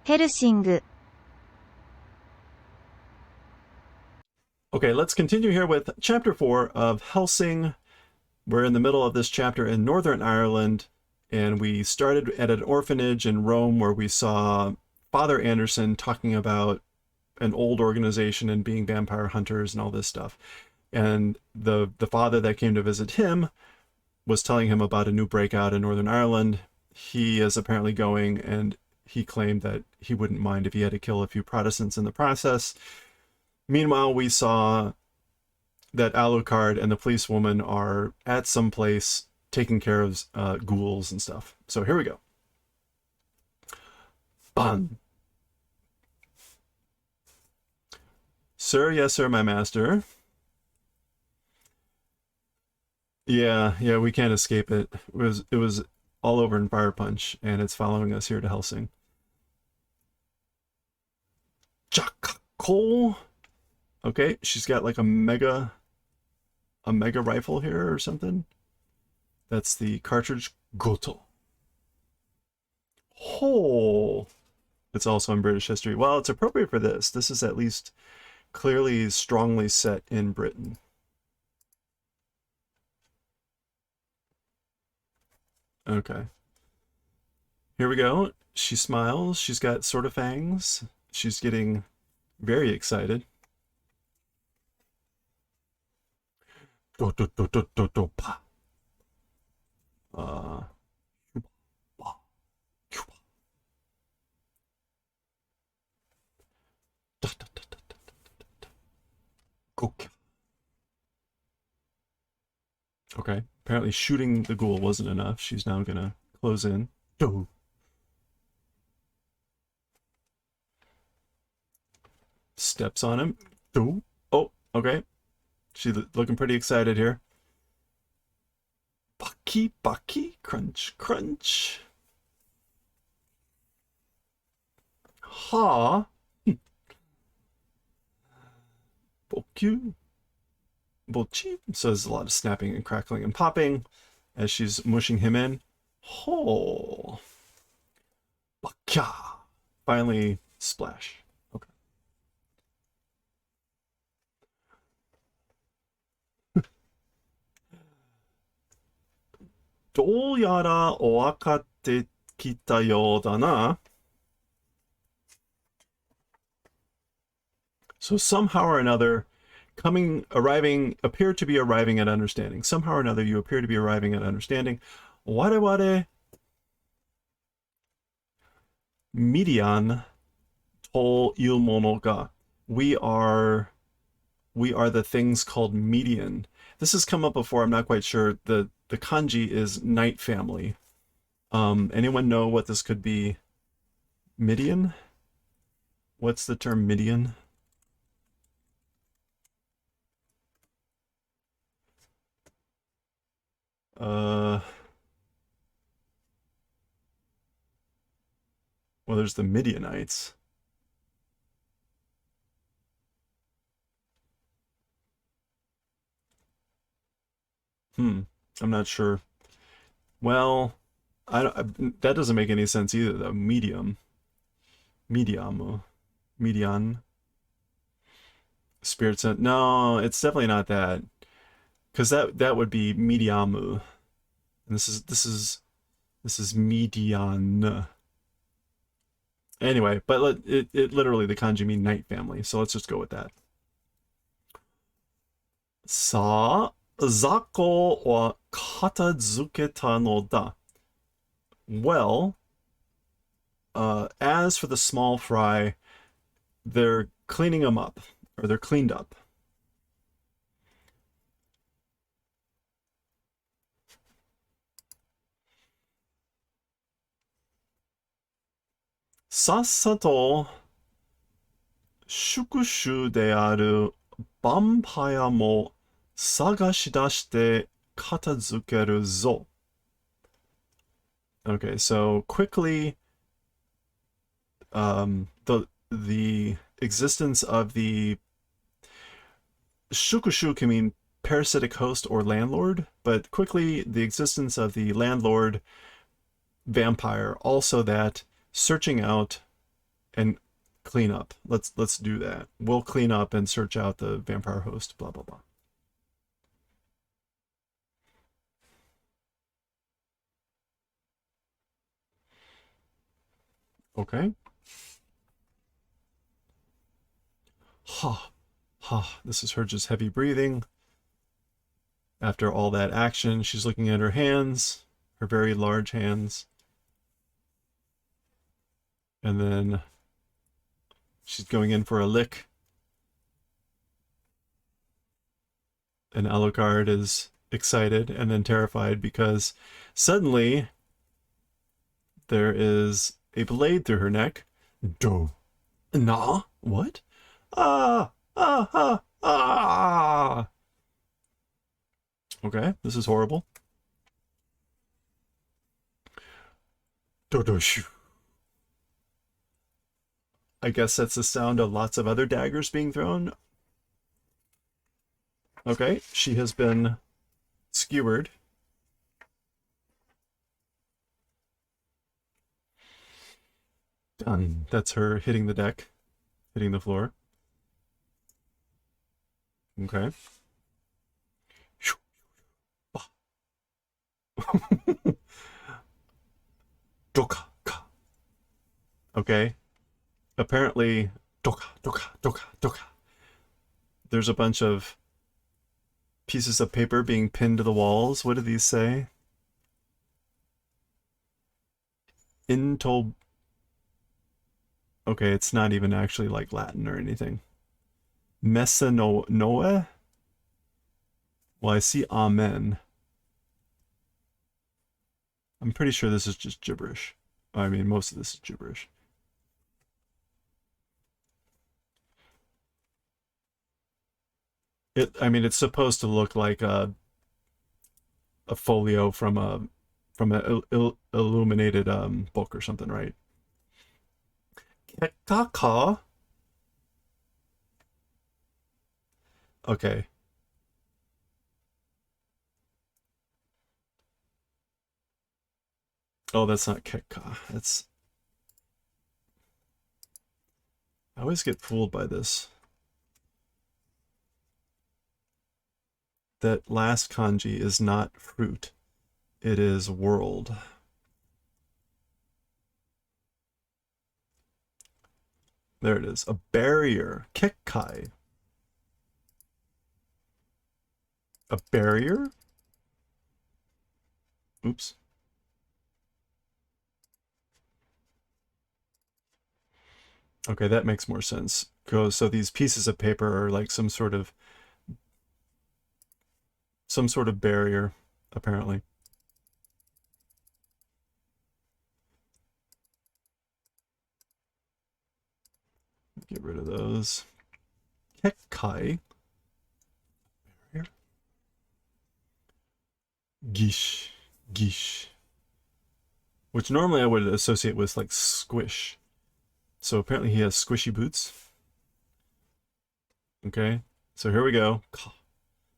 ヘルシング Okay, let's continue here with chapter 4 of Helsing. We're in the middle of this chapter in Northern Ireland, and we started at an orphanage in Rome where we saw Father Anderson talking about an old organization and being vampire hunters and all this stuff. And the father that came to visit him was telling him about a new breakout in Northern Ireland. He is apparently going, and he claimed that he wouldn't mind if he had to kill a few Protestants in the process. Meanwhile, we saw that Alucard and the policewoman are at some place taking care of ghouls and stuff. So here we go. Bun. Sir, yes, sir, my master. Yeah, we can't escape it. It was all over in Fire Punch, and it's following us here to Helsing. Jack Cole. Okay, she's got like a mega rifle here or something. That's the cartridge Goto. Oh, it's also in British history. Well, it's appropriate for this. This is at least clearly strongly set in Britain. Okay. Here we go. She smiles. She's got sort of fangs. She's getting very excited. Do, do, do, do, do, do, pa. Uh, Okay, apparently shooting the ghoul wasn't enough. She's now gonna close in. Steps on him. Oh, okay. She's looking pretty excited here. Bucky, crunch, crunch. Ha. Bokyu. Bochi. So there's a lot of snapping and crackling and popping as she's mushing him in. Ho. Bakya. Finally, splash. Okay. どうやらお分かってきたようだな。So somehow or another, appear to be arriving at understanding. Somehow or another, you appear to be arriving at understanding. Ware Midian to il mono ga. We are the things called Median. This has come up before. I'm not quite sure. The kanji is night family. Anyone know what this could be? Midian? What's the term Midian? Well, there's the Midianites. I'm not sure. Well, that doesn't make any sense either, though. Medium. Median. Spirit sense. No, it's definitely not that. Because that would be mediamu. And this is median. Anyway, but it literally, the kanji mean night family, so let's just go with that. Sa zako wa katazuketa no da. Well, as for the small fry, they're cleaning them up, or they're cleaned up. Sassato shukushu de aru vampire mo sagashidashite katazukeru zo. Okay, so quickly, the existence of the shukushu can mean parasitic host or landlord, but quickly the existence of the landlord vampire, also that searching out and clean up. Let's do that. We'll clean up and search out the vampire host, blah blah blah. Okay. Ha, ha. This is her just heavy breathing. After all that action, she's looking at her hands, her very large hands. And then she's going in for a lick. And Alucard is excited and then terrified because suddenly there is a blade through her neck. Do. Nah? What? Ah! Ah! Ah! Ah! Okay, this is horrible. Dodoshu. I guess that's the sound of lots of other daggers being thrown. Okay, she has been skewered. Done. That's her hitting the deck, hitting the floor. Okay. Doka. Okay. Apparently, doka. There's a bunch of pieces of paper being pinned to the walls. What do these say? Into. Okay, it's not even actually like Latin or anything. Noe? Well, I see amen. I'm pretty sure this is just gibberish. I mean, most of this is gibberish. I mean, it's supposed to look like a folio from an illuminated book or something, right? Kekaka. Okay. Oh, that's not Kekka. That's. I always get fooled by this. That last kanji is not fruit. It is world. There it is. A barrier. Kekkai. A barrier? Oops. Okay, that makes more sense. So these pieces of paper are like some sort of barrier, apparently. Get rid of those. Kekkai. Barrier. Gish. Which normally I would associate with like squish. So apparently he has squishy boots. Okay, so here we go.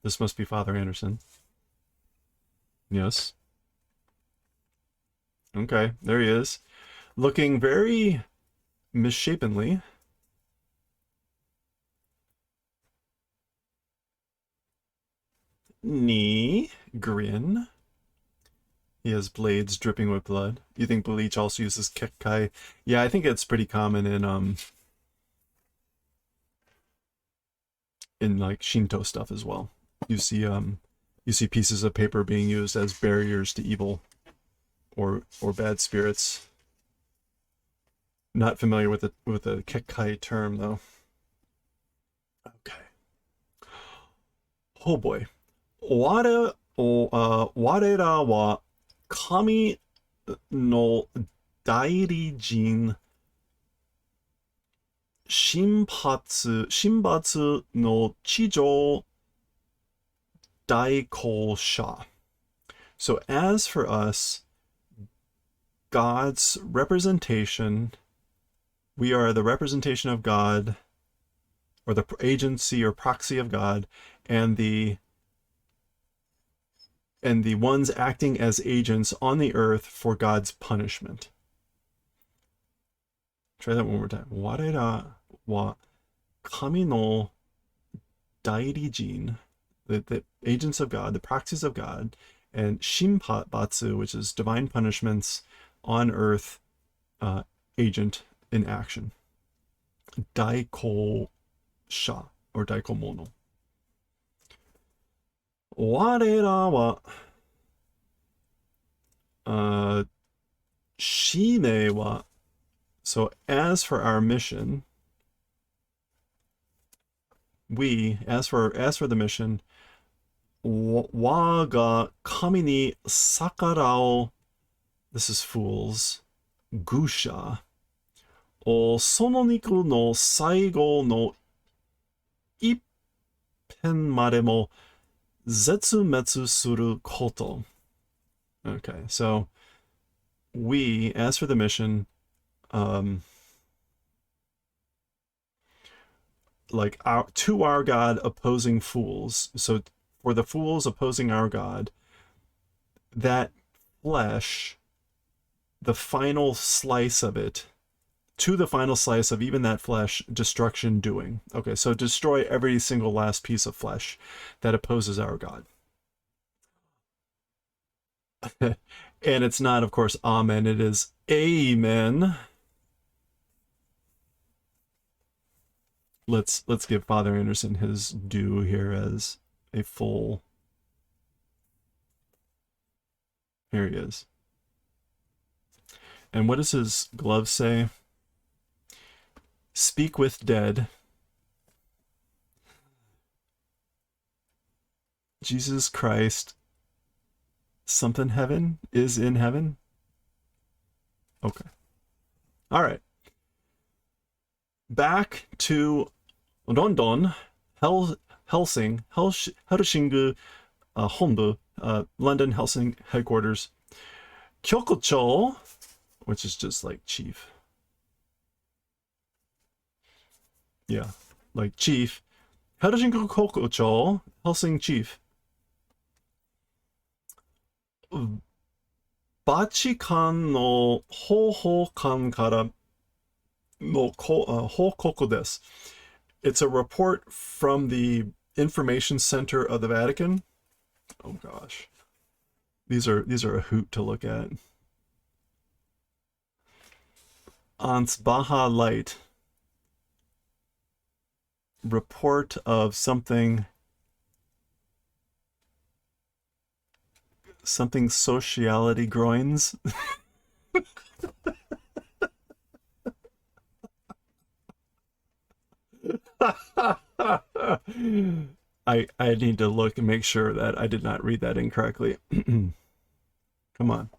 This must be Father Anderson. Yes. Okay, there he is. Looking very misshapenly. Knee. Grin. He has blades dripping with blood. You think Bleach also uses Kekkai? Yeah, I think it's pretty common in like Shinto stuff as well. You see pieces of paper being used as barriers to evil or bad spirits. Not familiar with the Kekkai term though. Okay. Oh boy. Warera wa kami no dairijin shinbatsu no chijo daikosha. So as for us, God's representation, we are the representation of God, or the agency or proxy of God, and the ones acting as agents on the earth for God's punishment. Try that one more time. Warera wa kami no dairijin, the agents of God, the proxies of God, and Shinpatsu, which is divine punishments on earth, agent in action. Daiko sha, or daiko mono. Warera wa shine wa. So as for our mission, as for the mission, wa ga kami ni sakara o, this is fools, gusha, o sono niku no saigo no ippen made mo zetsumetsu suru koto. Okay, so we, as for the mission, like to our God opposing fools. So for the fools opposing our God, that flesh, the final slice of it, to the final slice of even that flesh, destruction doing. Okay, so destroy every single last piece of flesh that opposes our God. And it's not, of course, amen, it is amen. Let's give Father Anderson his due here as a full. Here he is. And what does his glove say? Speak with dead. Jesus Christ, something heaven, is in heaven? Okay. All right. Back to Rondon, HELLSING, HELLSING Honbu, London HELLSING headquarters. Kyokucho, which is just like chief. Yeah, like chief. HELLSING Kyokucho, HELLSING chief. Bachikan no hohokan kara no hokoku desu. It's a report from the Information Center of the Vatican. Oh gosh. These are a hoot to look at. Ansbaha Light. Report of something sociality groins. I need to look and make sure that I did not read that incorrectly. Come on.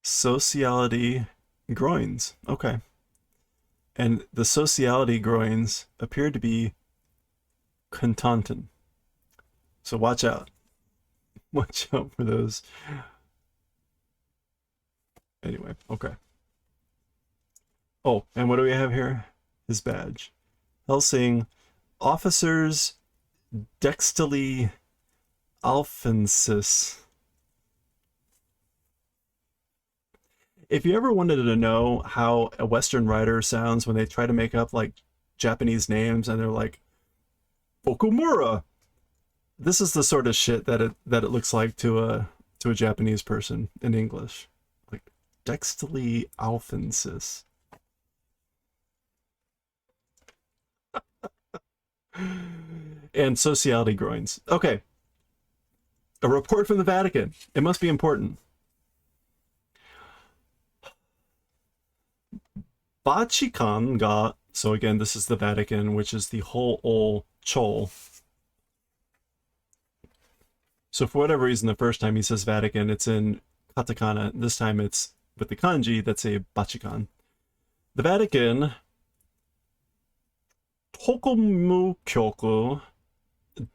Sociality groins. Okay. And the sociality groins appear to be contanten. So watch out. Watch out for those. Anyway, okay. Oh, and what do we have here? His badge. HELLSING Officers Dextily Alphensis. If you ever wanted to know how a Western writer sounds when they try to make up like Japanese names and they're like Okumura, this is the sort of shit that it looks like to a Japanese person in English. Like Dextily Alphensis. And sociality groins. Okay. A report from the Vatican. It must be important. Bachikan ga, so again, this is the Vatican, which is the whole chol. So for whatever reason, the first time he says Vatican, it's in katakana. This time it's with the kanji, that's a bachikan. The Vatican, Tokomu Kyoku,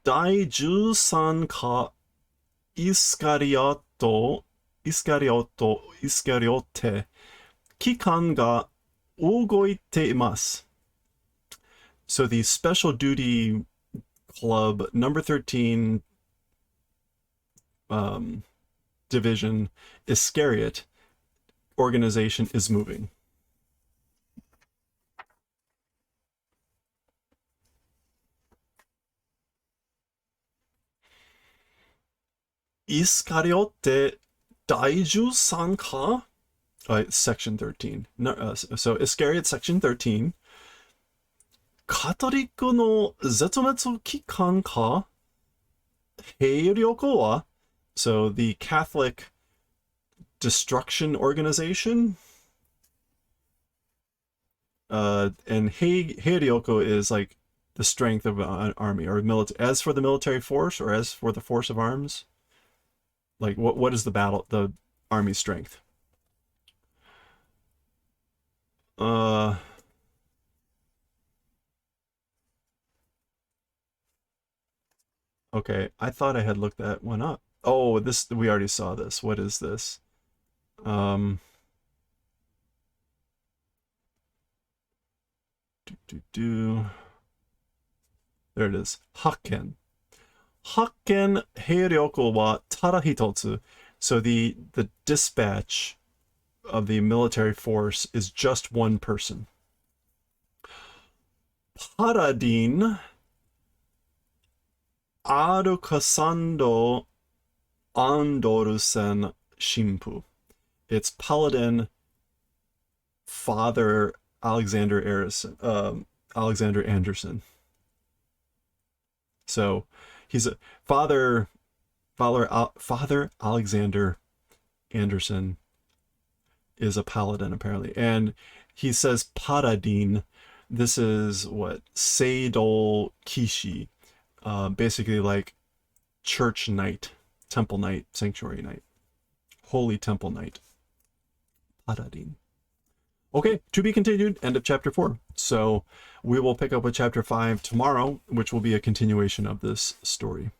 Dai Jusan ka Iskariote, Kikan ga ugoite imasu. So the Special Duty Club, number 13 division, Iscariot, organization is moving. Iscariote Daiju Sanka? Section 13. No, so Iscariot, section 13. カトリックの絶滅機関か兵力は So the Catholic destruction organization. And Heiryoku is like the strength of an army or military. As for the military force or as for the force of arms, like what is the army strength? Okay, I thought I had looked that one up. Oh, this, we already saw this. What is this? There it is. Hakken. Hakken heiryoku wa tada hitotsu. So the dispatch of the military force is just one person. Paradin Arukasando Andorusen Shimpu. It's Paladin Father Alexander Anderson. So he's a Father Alexander Anderson is a paladin apparently, and he says Paradin. This is what Seidol Kishi, basically like church knight, temple knight, sanctuary knight, holy temple knight. Paradin. Okay, to be continued, end of chapter 4. So we will pick up with chapter 5 tomorrow, which will be a continuation of this story.